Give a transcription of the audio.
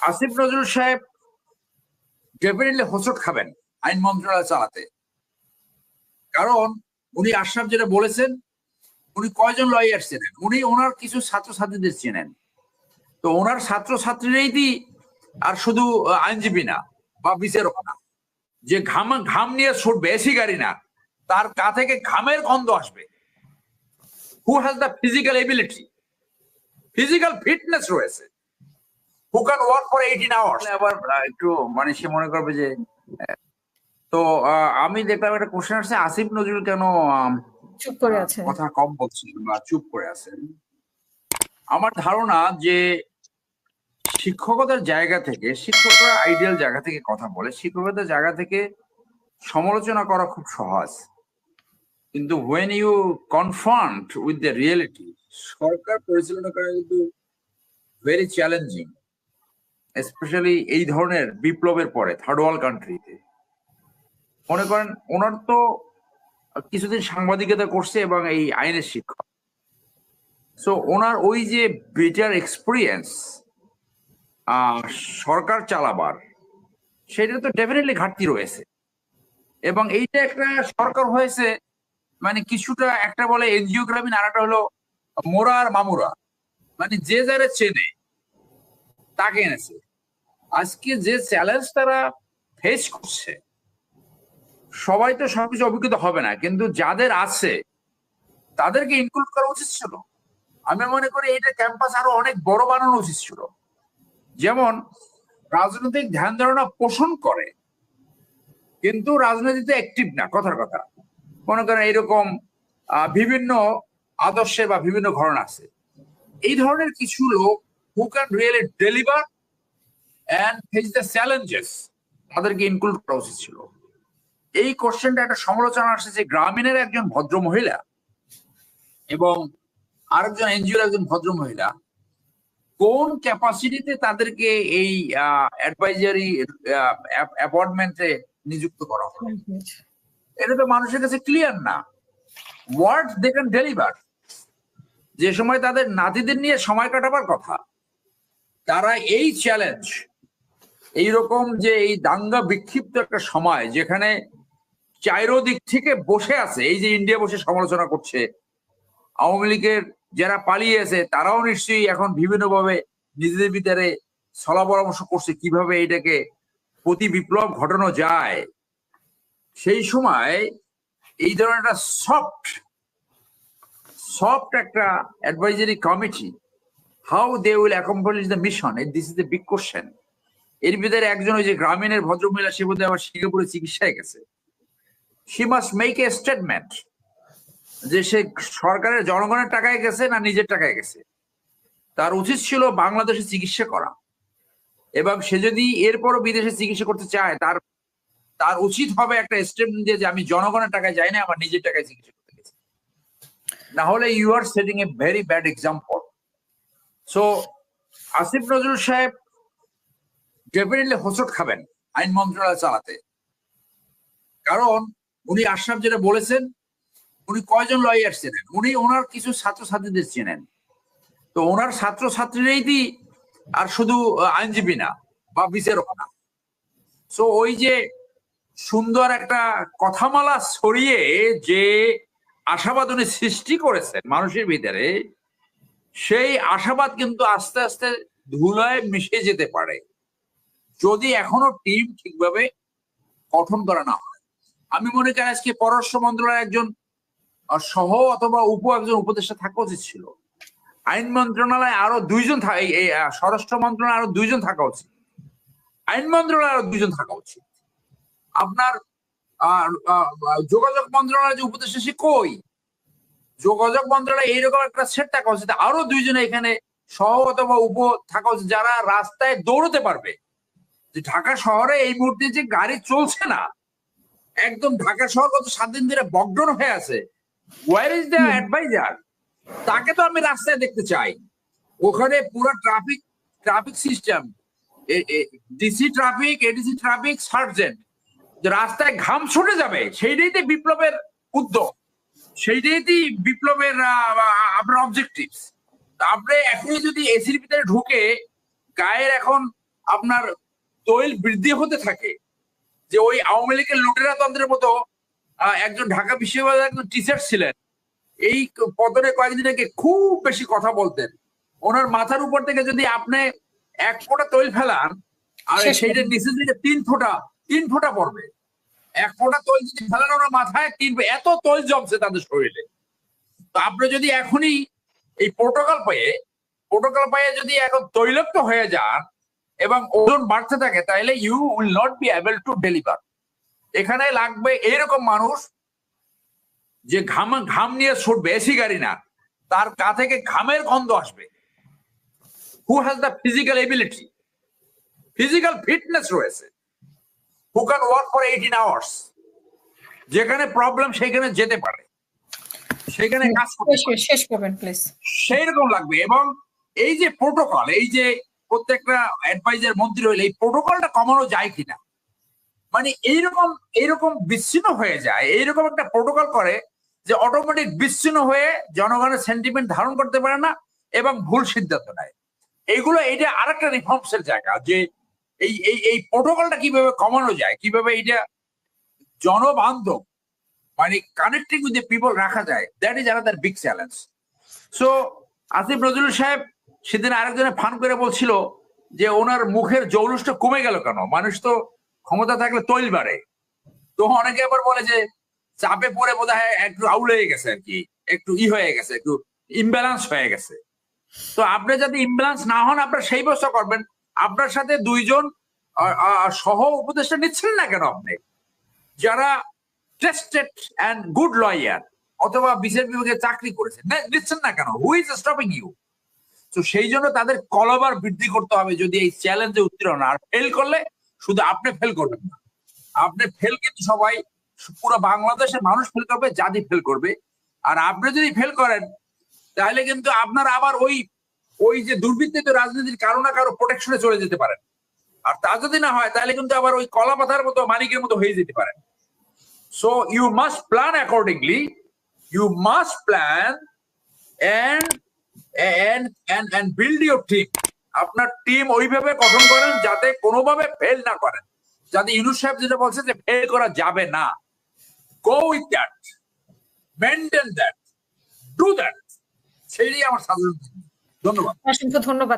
আসিফ নজরুল সাহেব ডেফিনেটলি হোঁচট খাবেন আইন মন্ত্রণালয় চালাতে। কারণ উনি আশরাফ যেটা বলেছেন, উনি কয়জন লয়ার চেনেন, উনি ওনার কিছু ছাত্রছাত্রীদের চেনেন। তো ওনার ছাত্রছাত্রীরাই আর শুধু আইনজীবী না বা বিচারক না, যে ঘাম নিয়ে ছুটবে, এসি গাড়ি না, তার গা থেকে ঘামের গন্ধ আসবে। Who has the physical ability, physical fitness রয়েছে, who can work for 18 hours. আবার একটু মানে সে মনে করবে যে তো আমি দেখলাম একটা কোশ্চেন আসছে, আসিফ নজরুল কেন চুপ করে আছে, কথা কম বলছেন বা চুপ করে আছেন। আমার ধারণা যে শিক্ষকতার জায়গা থেকে, শিক্ষকরা আইডিয়াল জায়গা থেকে কথা বলে, শিক্ষকতার জায়গা থেকে সমালোচনা করা খুব সহজ, কিন্তু when you confront with the reality, সরকার পরিচালনা করা কিন্তু ভেরি চ্যালেঞ্জিং, স্পেশালি এই ধরনের বিপ্লবের পরে থার্ড ওয়ার্ল্ড কান্ট্রিতে। মনে করেন ওনার তো কিছুদিন সাংবাদিকতা করছে এবং এই আইনের শিক্ষক, সো ওনার ওই যে বেটার এক্সপিরিয়েন্স সরকার চালাবার, সেটা তো ডেফিনেটলি ঘাটতি রয়েছে। এবং এইটা একটা সরকার হয়েছে মানে কিছুটা, একটা বলে এনজিওগ্রাফি, আর একটা হলো মোরা আর মামুরা, মানে যে যারা চেনে তাকে এনেছে। আজকে যে চ্যালেঞ্জ তারা ফেস করছে, সবাই তো সবকিছু অভিজ্ঞতা হবে না, কিন্তু যাদের আছে তাদেরকে ইনক্লুড করা উচিত ছিল। আমি মনে করি এটা ক্যাম্পাস আরো অনেক বড় বানানো উচিত ছিল। যেমন রাজনৈতিক ধ্যান ধারণা পোষণ করে কিন্তু রাজনীতিতে অ্যাক্টিভ না, কথার কথা। মনে করেন এরকম বিভিন্ন আদর্শের বা বিভিন্ন ঘটনা আছে, এই ধরনের কিছু লোক who can really deliver and face the challenges, তাদেরকে ইনক্লুড করা উচিত ছিল। এই কোশ্চেনটা একটা সমালোচনা আসছে যে গ্রামীণের একজন ভদ্র মহিলা এবং আরেকজন এনজিওর একজন ভদ্র মহিলা, কোন ক্যাপাসিটিতে তাদেরকে এই অ্যাডভাইজারি অ্যাপয়েন্টমেন্টে নিযুক্ত করা হবে, এটা তো মানুষের কাছে ক্লিয়ার না। ওয়ার্ড দে ক্যান ডেলিভার, যে সময় তাদের নাতিদের নিয়ে সময় কাটাবার কথা, তারা এই চ্যালেঞ্জ, এইরকম যে এই দাঙ্গা বিক্ষিপ্ত একটা সময় যেখানে চাইরোদিক থেকে বসে আছে, এই যে ইন্ডিয়া বসে সমালোচনা করছে, আওয়ামী লীগের যারা পালিয়েছে তারাও নিশ্চয়ই এখন বিভিন্নভাবে নিজেদের ভিতরে ছলা পরামর্শ করছে কিভাবে এটাকে প্রতি বিপ্লব ঘটানো যায়। সেই সময় এই ধরনের একটা সফট একটা advisory committee, how they will accomplish the mission, this is the big question. এর ভিতরে একজন ওই যে গ্রামীণের ভদ্রমহিলা, সে বোধহয় আবার সিঙ্গাপুরে চিকিৎসায় গেছে, she must make a statement যে সে সরকারের জনগণের টাকায় গেছে না নিজের টাকায় গেছে। তার উচিত ছিল বাংলাদেশে চিকিৎসা করা, এবং সে যদি এরপরও বিদেশে চিকিৎসা করতে চায় তার উচিত হবে একটা স্টেটমেন্ট দিয়ে যে আমি জনগণের টাকায় যাই না, আমার নিজের টাকায় চিকিৎসা করতে গেছি। না হলে you are setting a very bad example. So Asif Nazrul সাহেব ডেফিনেটলি হোঁচট খাবেন আইন মন্ত্রণালয় চালাতে। কারণ উনি আশরাফ যেটা বলেছেন, উনি কয়জন লয়ার চেনেন, উনি ওনার কিছু ছাত্রছাত্রীদের চেনেন। তো ওনার ছাত্রছাত্রীরাই আর শুধু আইনজীবী না বা বিচারক না। সো ওই যে সুন্দর একটা কথামালা ছড়িয়ে যে আশাবাদ উনি সৃষ্টি করেছেন মানুষের ভিতরে, সেই আশাবাদ কিন্তু আস্তে আস্তে ধুলায় মিশে যেতে পারে যদি এখনো টিম ঠিকভাবে গঠন করা না হয়। আমি মনে করি আজকে পররাষ্ট্র মন্ত্রণালয়ের একজন সহ অথবা একজন উপদেষ্টা থাকা উচিত ছিল। আইন মন্ত্রণালয় আরো দুইজন, স্বরাষ্ট্র মন্ত্রণালয় আরো দুইজন থাকা উচিত, আইন মন্ত্রণালয় আরো দুইজন থাকা উচিত। আপনার যোগাযোগ মন্ত্রণালয় যে উপদেষ্টা, সে কই? যোগাযোগ মন্ত্রণালয় এইরকম একটা সেট থাকা উচিত, আরো দুইজনে এখানে সহ অথবা থাকা উচিত, যারা রাস্তায় দৌড়তে পারবে। যে ঢাকা শহরে এই মুহূর্তে যে গাড়ি চলছে না, একদম ঢাকা শহর গত 7 দিন ধরে বকডাউন হয়ে আছে, ওয়ার ইজ দ্য অ্যাডভাইজার? তাকে তো আমি রাস্তায় দেখতে চাই। ওখানে পুরো traffic system, DC traffic, ADC traffic, sergeant, রাস্তায় ঘাম ছুটে যাবে, সেইটাই তো বিপ্লবের উদ্যোগ, সেইটাই বিপ্লবের আপনার অবজেক্টিভ। আপনি এখনই যদি এসির ভিতরে ঢুকে গায়ের এখন আপনার তৈল বৃদ্ধি হতে থাকে, যে ওই আওয়ামী লীগের লুটেরা তন্ত্রের মতো একজন ঢাকা বিশ্ববিদ্যালয়ের একজন টিচার ছিলেন, এই পদরে কয়েকদিন আগে খুব বেশি কথা বলতেন। ওনার মাথার উপর থেকে যদি আপনি 1 ফোঁটা তৈল ফেলান, আর শেষ সেইটার নিচে থেকে 3 ফোঁটা পড়বে। 1 ফোঁটা তৈল যদি ফেলান ওনার মাথায়, এত তৈল জমছে তাদের শরীরে। তো আপনি যদি এখনই এই প্রোটোকল পেয়ে যদি এখন তৈলাক্ত হয়ে যান এবং ওজন বাড়তে থাকে, তাহলে you will not be able to deliver. এখানে লাগবে এইরকম মানুষ যে ঘাম নিয়ে ছুটবে, এসি গাড়ি না, তার গা থেকে ঘামের গন্ধ আসবে, who has the physical ability, physical fitness রয়েছে, who can work for 18 hours, যেখানে প্রবলেম সেখানে যেতে পারে, সেখানে কাজ করতে পারে। শেষ করবেন প্লিজ। সেই রকম লাগবে। এবং এই যে প্রোটোকল, এই যে প্রত্যেকটা অ্যাডভাইজার মন্ত্রী হইলে এই প্রোটোকলটা কমানো যায় কিনা, মানে এইরকম বিচ্ছিন্ন হয়ে যায়, এইরকম একটা প্রোটোকল করে যে অটোমেটিক বিচ্ছিন্ন হয়ে জনগণের সেন্টিমেন্ট ধারণ করতে পারে না এবং ভুল সিদ্ধান্ত নেয়। এটা আরেকটা রিফর্মস এর জায়গা, যে এই প্রোটোকলটা কিভাবে কমানো যায়, কিভাবে এটা জনবান্ধব, মানে কানেক্টিং উইথ দ্য পিপল রাখা যায়, that is another big challenge. So Asif Nazrul সাহেব সেদিন আরেকজনে ফান করে বলছিল যে ওনার মুখের জৌলুসটা কমে গেল কেন, মানুষ তো ক্ষমতা থাকলে তৈল বাড়ে। তো অনেকে আবার বলে যে চাপে পড়ে বোধহয় একটু আউল হয়ে গেছে, আর কি একটু হয়ে গেছে, একটু ইমব্যালেন্স হয়ে গেছে। তো আপনি যদি ইমব্যালেন্স না হন, আপনার সেই ব্যবস্থা করবেন। আপনার সাথে 2 জন সহ উপদেষ্টা নিচ্ছেন না কেন আপনি, যারা টেস্টেড অ্যান্ড গুড লয়ার অথবা বিচার বিভাগে চাকরি করেছেন, নিচ্ছেন না কেন? Who is stopping you? তো সেই জন্য তাদের কলবার বৃদ্ধি করতে হবে যদি এই চ্যালেঞ্জে উত্তীর্ণ। আর ফেল করলে শুধু আপনি ফেল করবেন না, আপনি ফেল কিন্তু সবাই, পুরো বাংলাদেশের মানুষ ফেল করবে, জাতি ফেল করবে। আর আপনি যদি ফেল করেন তাহলে কিন্তু আপনার আবার ওই যে দুর্বৃত্তিত রাজনীতির কারো না কারো প্রোটেকশনে চলে যেতে পারেন। আর তা যদি না হয় তাহলে কিন্তু আবার ওই কলা পাতার মতো মানিকের মতো হয়ে যেতে পারেন। So you must plan accordingly, you must plan and build your team. আপনার টিম ওইভাবে গঠন করেন যাতে কোনোভাবে ফেল না করেন, যাতে ইউনূস সাহেব যেটা বলছে যে ফেল করা যাবে না, go with that, maintain that, do that, সেইটাই আমার সাজেশন। ধন্যবাদ। অসংখ্য ধন্যবাদ।